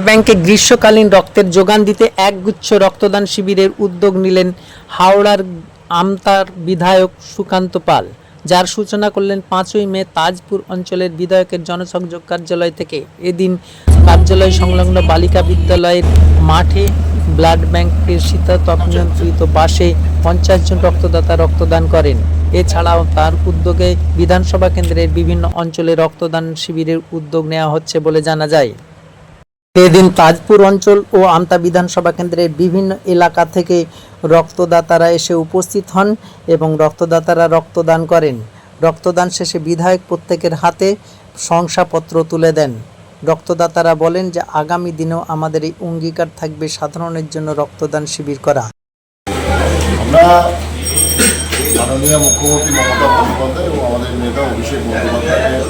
ব্যাংকে গ্রীষ্মকালীন রক্তের যোগান দিতে একগুচ্ছ রক্তদান শিবিরের উদ্যোগ নিলেন হাওড়ার আমতার বিধায়ক সুকান্ত পাল, যার সূচনা করলেন 5ই মে তাজপুর অঞ্চলের বিধায়কের জনসংযোগ কার্যালয় থেকে। এদিন কার্যালয় সংলগ্ন বালিকা বিদ্যালয়ের মাঠে ব্লাড ব্যাংকের শীতাতপ নিয়ন্ত্রিত বাসে 50 জন রক্তদাতা রক্তদান করেন। এছাড়াও তার উদ্যোগে বিধানসভা কেন্দ্রের বিভিন্ন অঞ্চলে রক্তদান শিবিরের উদ্যোগ নেওয়া হচ্ছে বলে জানা যায়। এদিন তাজপুর অঞ্চল ও আমতা বিধানসভা কেন্দ্রের বিভিন্ন এলাকা থেকে রক্তদাতারা এসে উপস্থিত হন এবং রক্তদাতারা রক্তদান করেন। রক্তদান শেষে বিধায়ক প্রত্যেকের হাতে শংসাপত্র তুলে দেন। রক্তদাতারা বলেন যে আগামী দিনেও আমাদের এই অঙ্গীকার থাকবে সাধারণের জন্য রক্তদান শিবির করা। আমরা মাননীয় মুখ্যমন্ত্রী মমতা বন্দ্যোপাধ্যায় এবং আমাদের নেতা অভিষেক বন্দ্যোপাধ্যায়ের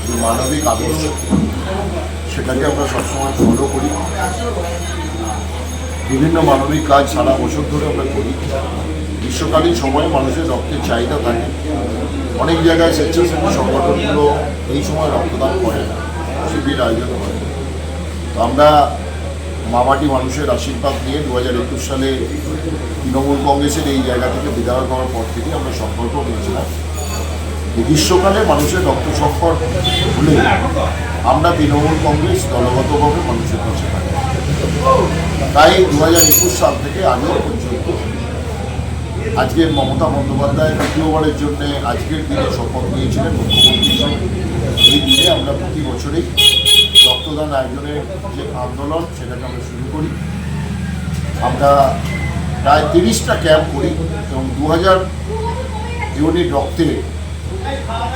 যে মানবিক আদর্শ, সেটাকে আমরা সবসময় ফলো করি। বিভিন্ন মানবিক কাজ সারা বছর ধরে আমরা করি। গ্রীষ্মকালীন সময়ে মানুষের রক্তের চাহিদা থাকে। অনেক জায়গায় স্বেচ্ছাসেবী সংগঠনগুলো এই সময় রক্তদান করে না, শিবির আয়োজন করে। তো আমরা মামাটি মানুষের আশীর্বাদ নিয়ে 2021 সালে তৃণমূল কংগ্রেসের এই জায়গা থেকে বিধায়ক হওয়ার পর থেকে আমরা সংকল্প নিয়েছিলাম গ্রীষ্মকালে মানুষের রক্ত সংকট হলে আমরা তৃণমূল কংগ্রেস দলগতভাবে মানুষের কাছে থাকি। তাই 2021 সাল থেকে আজও পর্যন্ত আজকে মমতা বন্দ্যোপাধ্যায় দ্বিতীয়বারের জন্য আজকের দিনে শপথ নিয়েছিলেন মুখ্যমন্ত্রী হিসেবে। এই দিনে আমরা প্রতি বছরেই রক্তদান আয়োজনের যে আন্দোলন, সেটাকে আমরা শুরু করি। আমরা প্রায় 30টা ক্যাম্প করি এবং 2000 ইউনিট রক্তের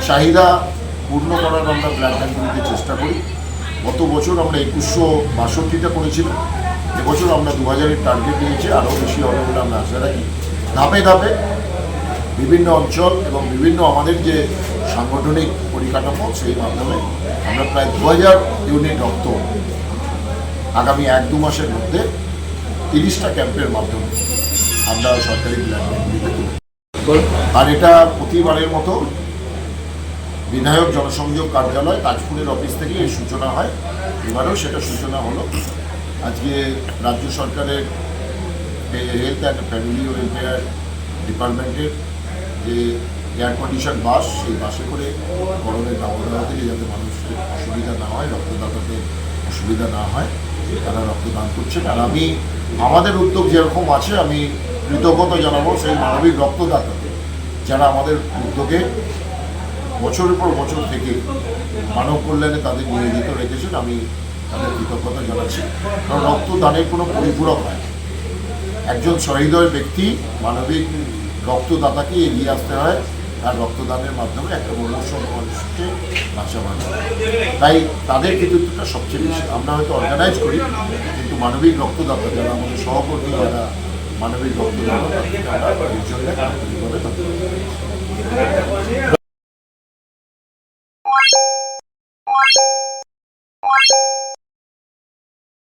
চাহিদা পূর্ণ করার আমরা ব্লাড ব্যাংকগুলিতে চেষ্টা করি। গত বছর আমরা 2162টা করেছিলাম। এবছর আমরা 2000-এর টার্গেট নিয়েছি, আরও বেশি হবে বলে আমরা আশা রাখি। ধাপে ধাপে বিভিন্ন অঞ্চল এবং বিভিন্ন আমাদের যে সাংগঠনিক পরিকাঠামো, সেই মাধ্যমে আমরা প্রায় 2000 ইউনিট রক্ত আগামী 1-2 মাসের মধ্যে 30টা ক্যাম্পের মাধ্যমে আমরা সরকারি ব্লাড ব্যাংকগুলিতে তুলি। আর এটা প্রতিবারের মতো বিধায়ক জনসংযোগ কার্যালয় তাজপুরের অফিস থেকে এর সূচনা হয়। এবারেও সেটা সূচনা হলো। আজকে রাজ্য সরকারের হেলথ অ্যান্ড ফ্যামিলি ওয়েলফেয়ার ডিপার্টমেন্টের যে এয়ার কন্ডিশন বাস, সেই বাসে করে গরমের দাবদাহ থেকে যাতে মানুষের অসুবিধা না হয়, রক্তদাতাদের অসুবিধা না হয়, তারা রক্তদান করছেন। আর আমি আমাদের উদ্যোগ যেরকম আছে, আমি কৃতজ্ঞতা জানাবো সেই মানবিক রক্তদাতাদের, যারা আমাদের উদ্যোগে বছরের পর বছর থেকে মানব কল্যাণে তাদের নিয়োজিত রেখেছেন। আমি তাদের কৃতজ্ঞতা জানাচ্ছি। কারণ রক্তদানের কোনো পরিপূরক হয় না। একজন সহৃদয় ব্যক্তি মানবিক রক্তদাতাকে এগিয়ে আসতে হয়, আর রক্তদানের মাধ্যমে একটা মনুষ্য মানুষকে বাঁচানো যায়। তাই তাদের কৃতিত্বটা সবচেয়ে বেশি। আমরা হয়তো অর্গানাইজ করি, কিন্তু মানবিক রক্তদাতা যারা আমাদের সহকর্মী, যারা মানবিক রক্তদাতা, তাদেরকে আমরা এই জন্য